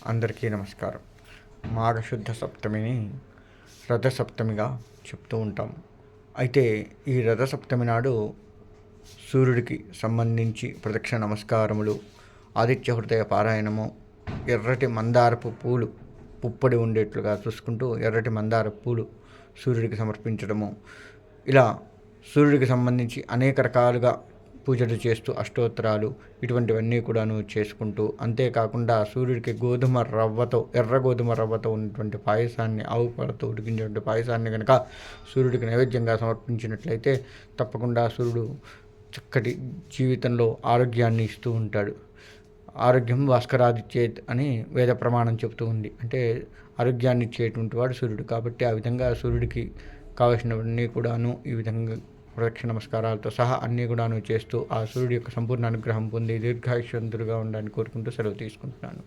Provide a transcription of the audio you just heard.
అందరికీ నమస్కారం. మాఘశుద్ధ సప్తమిని రథసప్తమిగా చెప్తూ ఉంటాం. అయితే ఈ రథసప్తమి నాడు సూర్యుడికి సంబంధించి ప్రదక్షిణ నమస్కారములు, ఆదిత్య హృదయ పారాయణము, ఎర్రటి మందారపు పూలు పుప్పొడి ఉండేట్లుగా చూసుకుంటూ ఎర్రటి మందారపు పూలు సూర్యుడికి సమర్పించడము, ఇలా సూర్యుడికి సంబంధించి అనేక రకాలుగా పూజలు చేస్తూ అష్టోత్తరాలు ఇటువంటివన్నీ కూడాను చేసుకుంటూ, అంతేకాకుండా సూర్యుడికి ఎర్ర గోధుమ రవ్వతో ఉన్నటువంటి పాయసాన్ని, ఆవు పాలతో ఉడికించినటువంటి పాయసాన్ని కనుక సూర్యుడికి నైవేద్యంగా సమర్పించినట్లయితే తప్పకుండా సూర్యుడు చక్కటి జీవితంలో ఆరోగ్యాన్ని ఇస్తూ ఉంటాడు. ఆరోగ్యం భాస్కరాదిచ్చేత్ అని వేద ప్రమాణం చెబుతూ ఉంది. అంటే ఆరోగ్యాన్ని ఇచ్చేటువంటి వాడు సూర్యుడు. కాబట్టి ఆ విధంగా సూర్యుడికి కావలసినవన్నీ కూడాను ఈ విధంగా ప్రదక్షిణ నమస్కారాలతో సహా అన్నీ కూడాను చేస్తూ ఆ సూర్యుడి యొక్క సంపూర్ణ అనుగ్రహం పొంది దీర్ఘాయుష్వంతులుగా ఉండాలని కోరుకుంటూ సెలవు తీసుకుంటున్నాను.